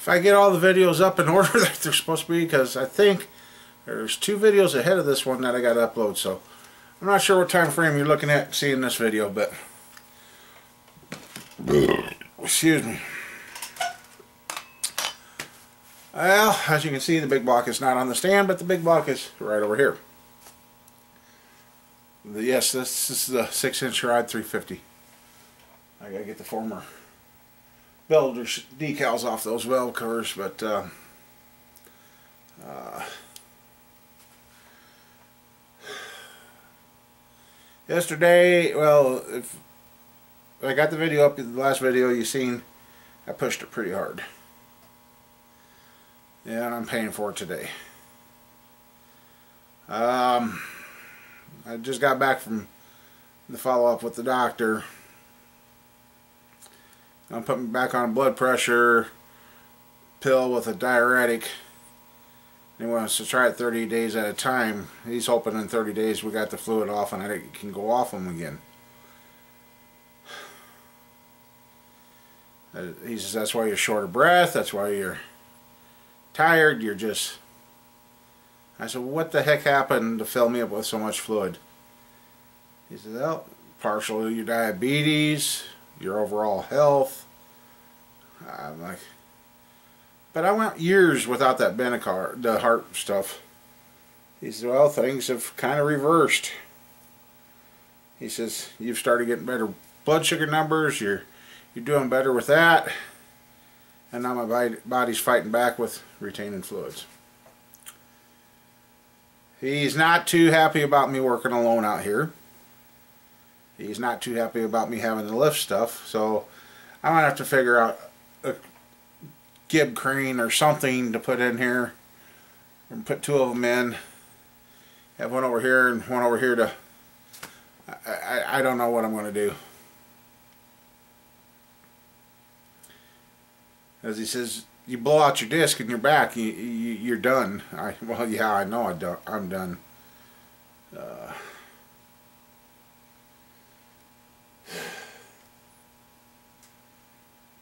if I get all the videos up in order that they're supposed to be, because I think there's 2 videos ahead of this one that I got to upload, so I'm not sure what time frame you're looking at seeing this video, but excuse me. Well, as you can see, the big block is not on the stand, but the big block is right over here. Yes, this is the 6-inch rod 350. I gotta get the former builder's decals off those valve covers, but yesterday, well, if I got the video up, the last video you seen, I pushed it pretty hard. Yeah, and I'm paying for it today. I just got back from the follow-up with the doctor. I'm putting back on a blood pressure pill with a diuretic. He wants to try it 30 days at a time. He's hoping in 30 days we got the fluid off and I can go off him again. He says that's why you're short of breath, that's why you're tired, you're just... I said, what the heck happened to fill me up with so much fluid? He said, well, partially your diabetes, your overall health. I'm like, but I went years without that Benicar, the heart stuff. He said, well, things have kind of reversed. He says, you've started getting better blood sugar numbers, you're doing better with that, and now my body's fighting back with retaining fluids. He's not too happy about me working alone out here. He's not too happy about me having to lift stuff, so I'm going to have to figure out a gib crane or something to put in here, and put 2 of them in. Have one over here and one over here to... I don't know what I'm going to do. As he says, you blow out your disc in your back, you're done. Well, yeah, I know I'm done.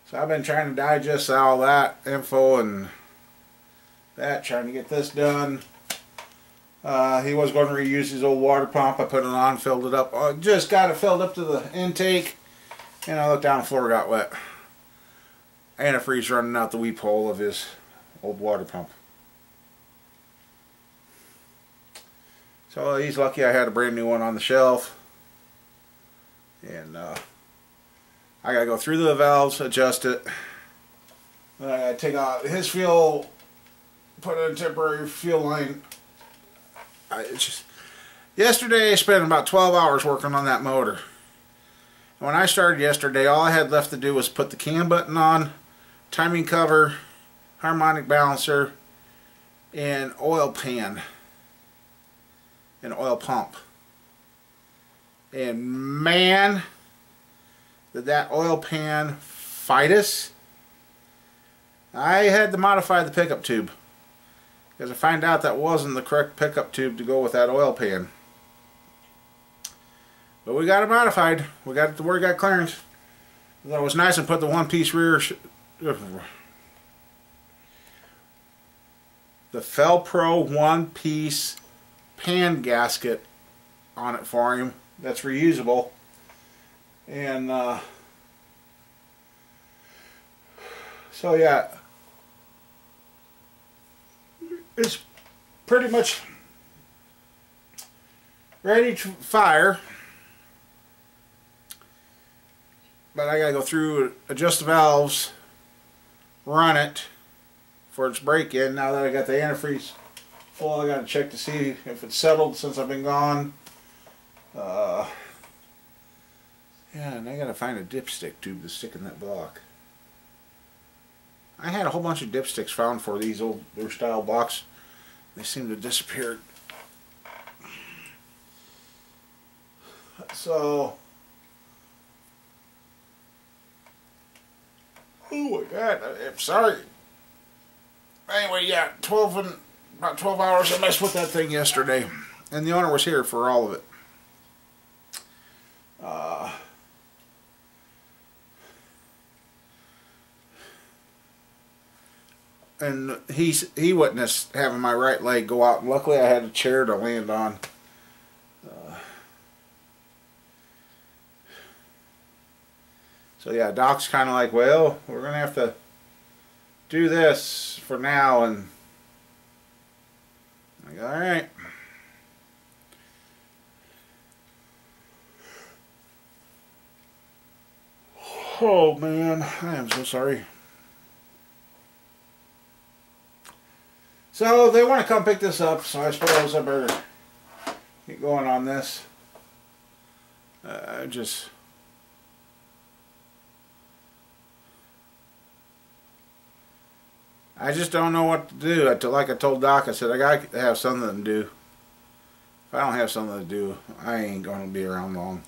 So I've been trying to digest all that info and that, trying to get this done. He was going to reuse his old water pump. I put it on, filled it up. Just got it filled up to the intake, and I looked down, the floor got wet. Antifreeze running out the weep hole of his old water pump. So he's lucky I had a brand new one on the shelf. And I gotta go through the valves, adjust it. Then I gotta take out his fuel, put in a temporary fuel line. Yesterday I spent about 12 hours working on that motor. And when I started yesterday, all I had left to do was put the cam button on, timing cover, harmonic balancer, and oil pan and oil pump. And man, did that oil pan fight us. I had to modify the pickup tube because I found out that wasn't the correct pickup tube to go with that oil pan. But we got it modified. We got it to where it got clearance. It was nice to put the one-piece rear, the Felpro one-piece pan gasket on it for him. That's reusable. And so yeah, it's pretty much ready to fire. But I gotta go through, adjust the valves, run it for its break-in. Now that I got the antifreeze full, I gotta check to see if it's settled since I've been gone. Yeah, and I gotta find a dipstick tube to stick in that block. I had a whole bunch of dipsticks found for these older style blocks. They seem to have disappeared. So, oh my God, I'm sorry. Anyway, yeah, about 12 hours I messed with that thing yesterday. And the owner was here for all of it. and he witnessed having my right leg go out. Luckily, I had a chair to land on. So yeah, Doc's kind of like, well, we're gonna have to do this for now, and I'm like, all right. Oh man, I am so sorry. So they want to come pick this up, so I suppose I better get going on this. I just don't know what to do. Like I told Doc, I said I got to have something to do. If I don't have something to do, I ain't going to be around long.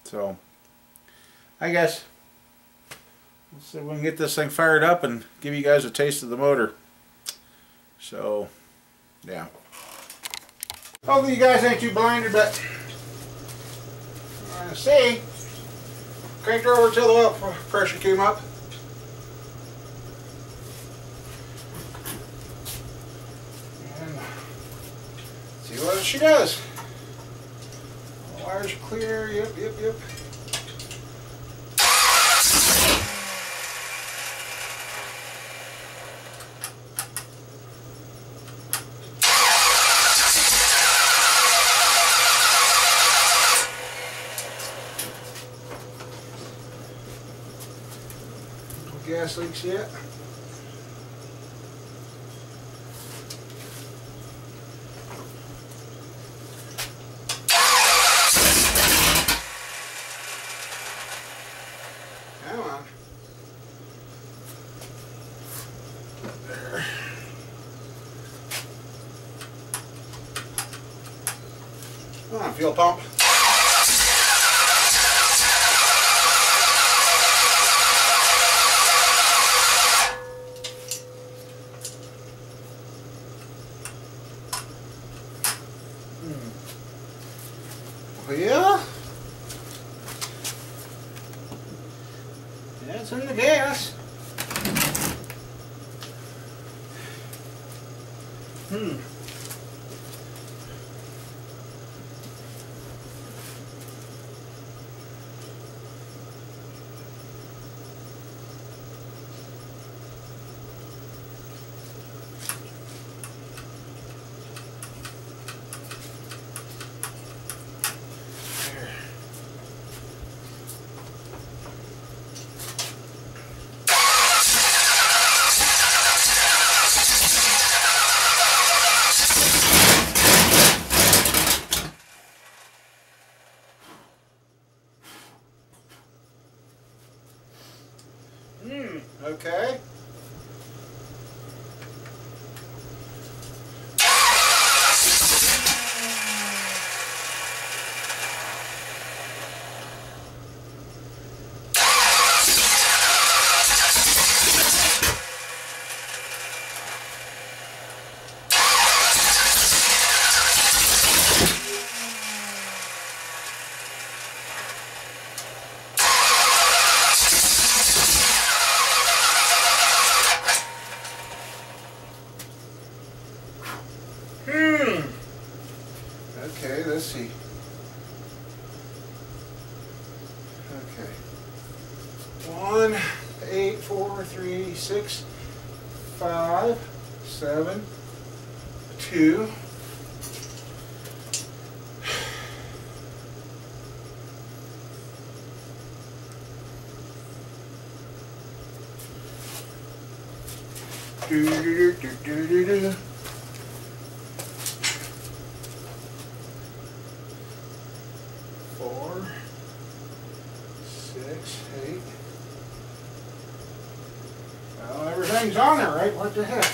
So I guess let's see if we can get this thing fired up and give you guys a taste of the motor. So yeah. Hopefully you guys ain't too blinded, but see, cranked her over till the oil pressure came up. And see what she does. The wires are clear. Yep. Gas leaks yet. Come on. There. Come on, fuel pump. Well, that's in the gas. Okay. Okay, let's see. Okay. 1, 8, 4, 3, 6, 5, 7, 2. Do. 4, 6, 8. Well, everything's on there, right? What the heck?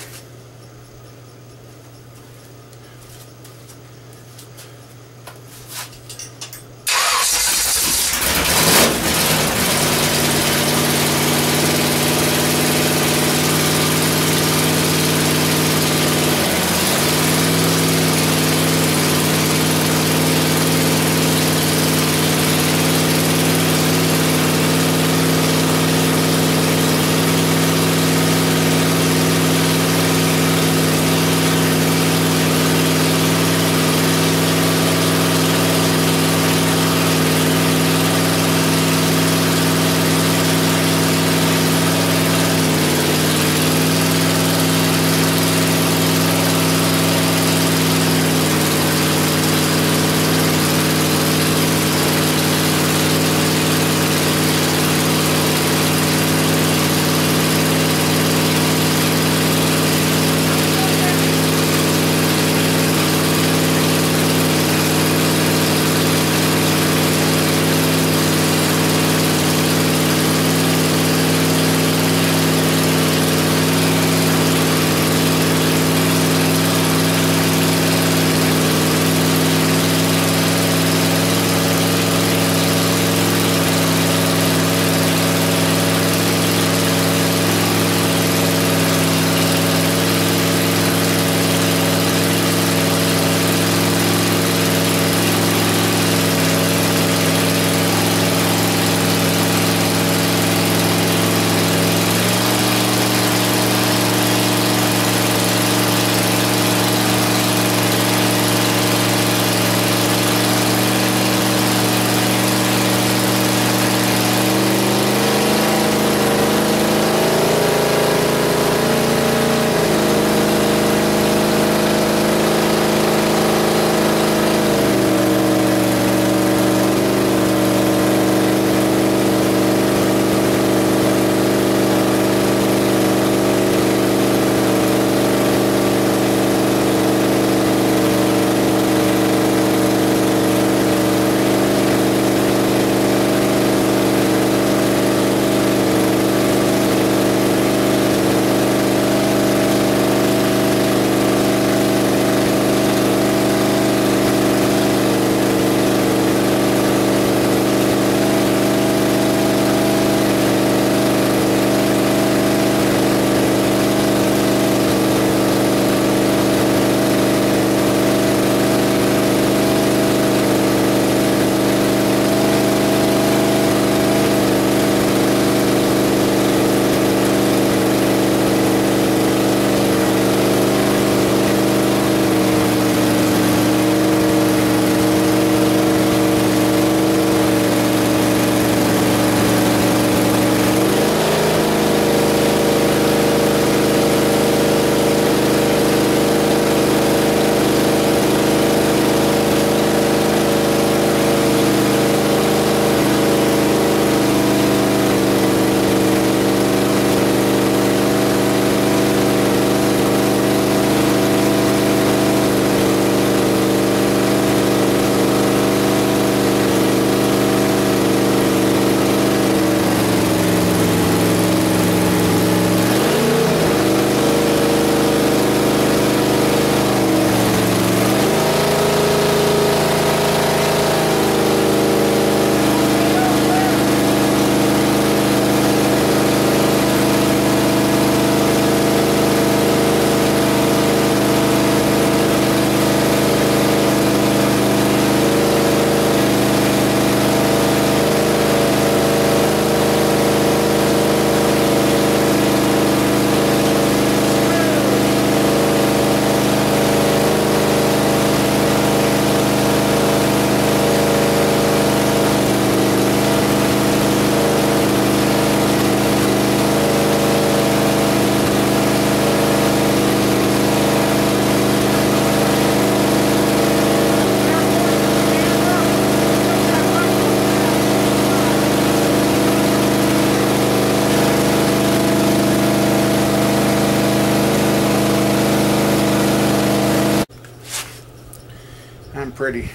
pretty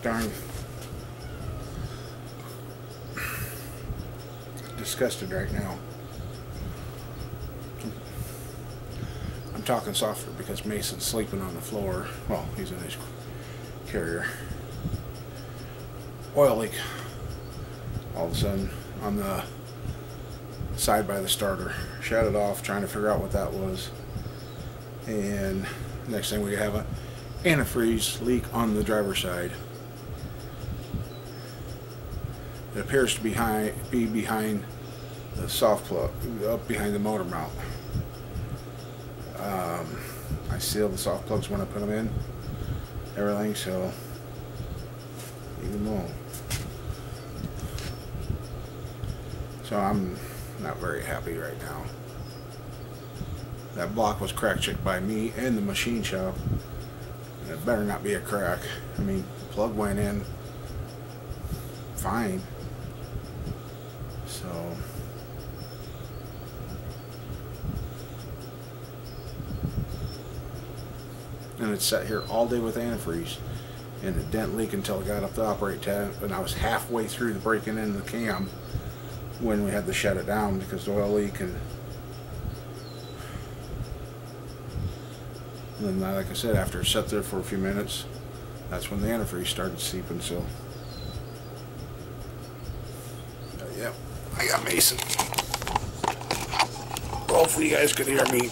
darn disgusted right now. I'm talking softer because Mason's sleeping on the floor. Well, he's in his carrier. Oil leak. All of a sudden on the side by the starter. Shut it off, trying to figure out what that was. And next thing we have a antifreeze leak on the driver's side. It appears to be behind the soft plug, up behind the motor mount. I sealed the soft plugs when I put them in, everything, so leave them alone. So I'm not very happy right now. That block was crack checked by me and the machine shop. And it better not be a crack. I mean, the plug went in fine. So and it sat here all day with antifreeze, and it didn't leak until I got up the operate tab, and I was halfway through the breaking in the cam when we had to shut it down because the oil leak. And then, like I said, after it sat there for a few minutes, that's when the antifreeze started seeping. So yeah, I got Mason. Hopefully you guys could hear me.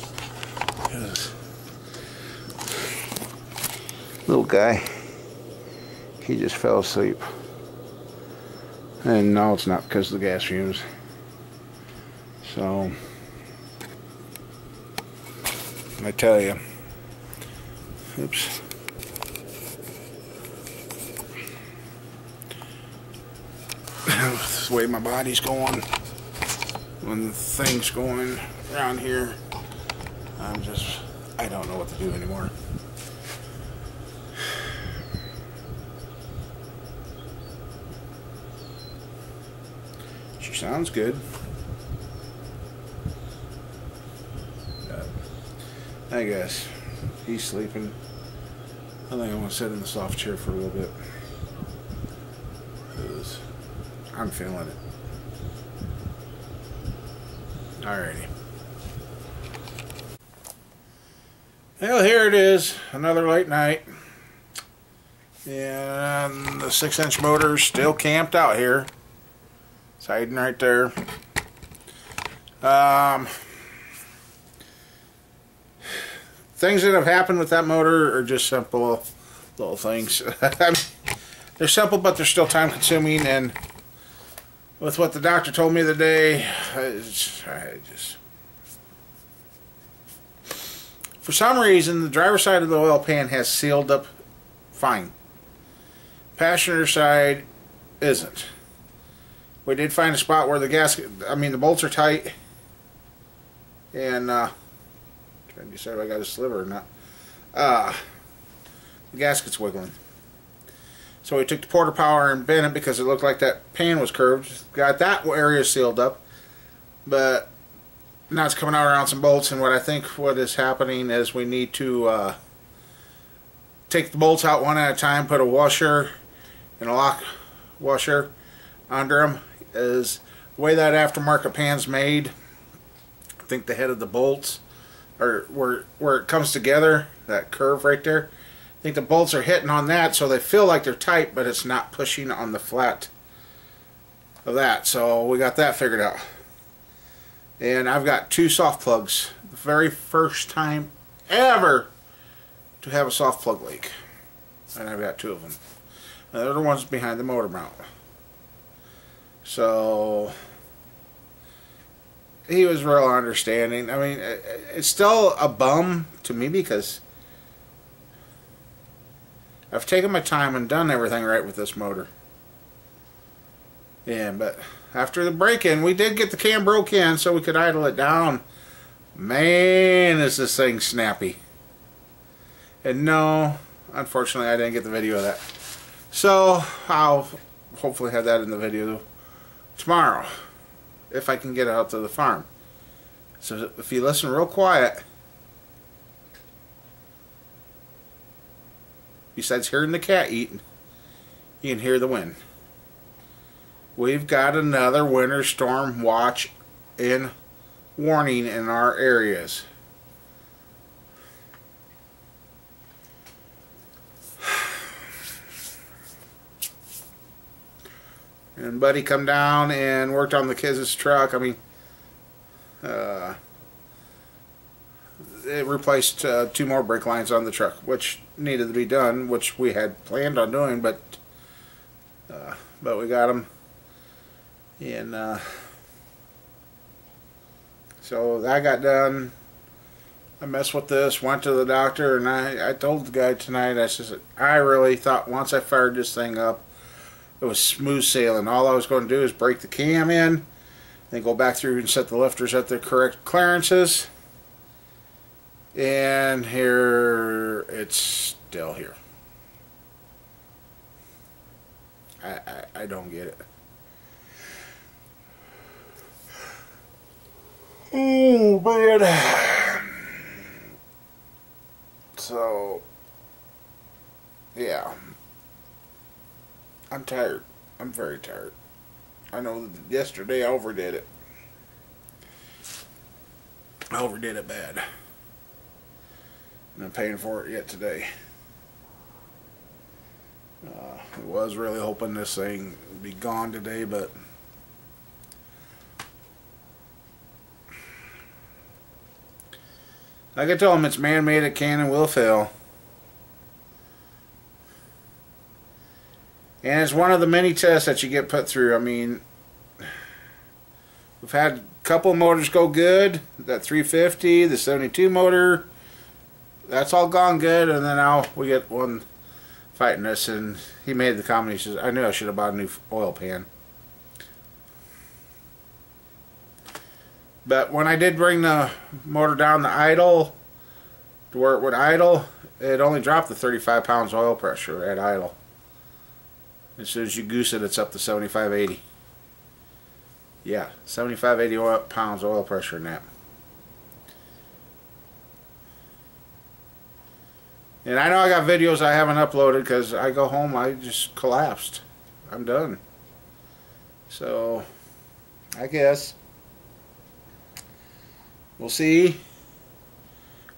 Little guy, he just fell asleep. And no, it's not because of the gas fumes. So I tell you, oops. The way my body's going, when things going around here, I don't know what to do anymore. She sounds good. I guess he's sleeping. I think I'm gonna sit in the soft chair for a little bit because I'm feeling it. Alrighty. Well, here it is, another late night, and the 6-inch motor's still camped out here. It's hiding right there. Things that have happened with that motor are just simple little things. They're simple, but they're still time consuming, and with what the doctor told me the other day, for some reason the driver's side of the oil pan has sealed up fine. Passenger side isn't. We did find a spot where the the bolts are tight, and trying to decide if I got a sliver or not. The gasket's wiggling. So we took the Porter Power and bent it because it looked like that pan was curved. Got that area sealed up, but now it's coming out around some bolts, and what is happening is we need to take the bolts out one at a time, put a washer and a lock washer under them. Is the way that aftermarket pan's made. I think the head of the bolts, or where it comes together, that curve right there, I think the bolts are hitting on that, so they feel like they're tight, but it's not pushing on the flat of that. So we got that figured out. And I've got 2 soft plugs. The very first time ever to have a soft plug leak. And I've got 2 of them. And the other one's behind the motor mount. So he was real understanding. I mean, it's still a bum to me because I've taken my time and done everything right with this motor. Yeah, but after the break-in, we did get the cam broke in so we could idle it down. Man, is this thing snappy. And no, unfortunately, I didn't get the video of that. So I'll hopefully have that in the video tomorrow, if I can get out to the farm. So if you listen real quiet, besides hearing the cat eating, you can hear the wind. We've got another winter storm watch in warning in our areas. And Buddy come down and worked on the kids' truck. I mean, it replaced 2 more brake lines on the truck, which needed to be done, which we had planned on doing, but we got them. And so that got done. I messed with this, went to the doctor, and I told the guy tonight, I said, I really thought once I fired this thing up, it was smooth sailing. All I was going to do is break the cam in, then go back through and set the lifters at the correct clearances. And here, it's still here. I don't get it. Oh, man. So, yeah. I'm tired. I'm very tired. I know that yesterday I overdid it. I overdid it bad. And I'm paying for it yet today. I was really hoping this thing would be gone today, but like I told him, it's man-made, it can and will fail. And it's one of the many tests that you get put through. I mean, we've had a couple motors go good. That 350, the 72 motor, that's all gone good. And then now we get one fighting us. And he made the comment, he says, I knew I should have bought a new oil pan. But when I did bring the motor down the idle, to where it would idle, it only dropped the 35 pounds oil pressure at idle. As soon as you goose it, it's up to 75-80. Yeah, 75-80 pounds oil pressure in that. And I know I got videos I haven't uploaded because I go home, I just collapsed. I'm done. So, I guess we'll see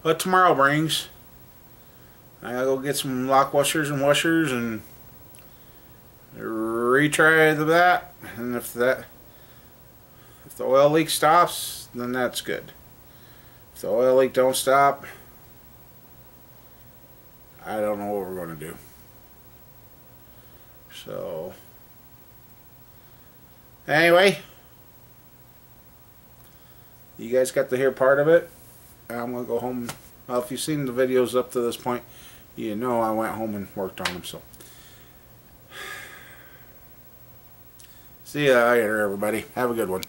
what tomorrow brings. I gotta go get some lock washers and washers and retry that, and if the oil leak stops, then that's good. If the oil leak don't stop, I don't know what we're going to do. So anyway, you guys got to hear part of it. I'm going to go home. Well, if you've seen the videos up to this point, you know I went home and worked on them. So see you later, everybody. Have a good one.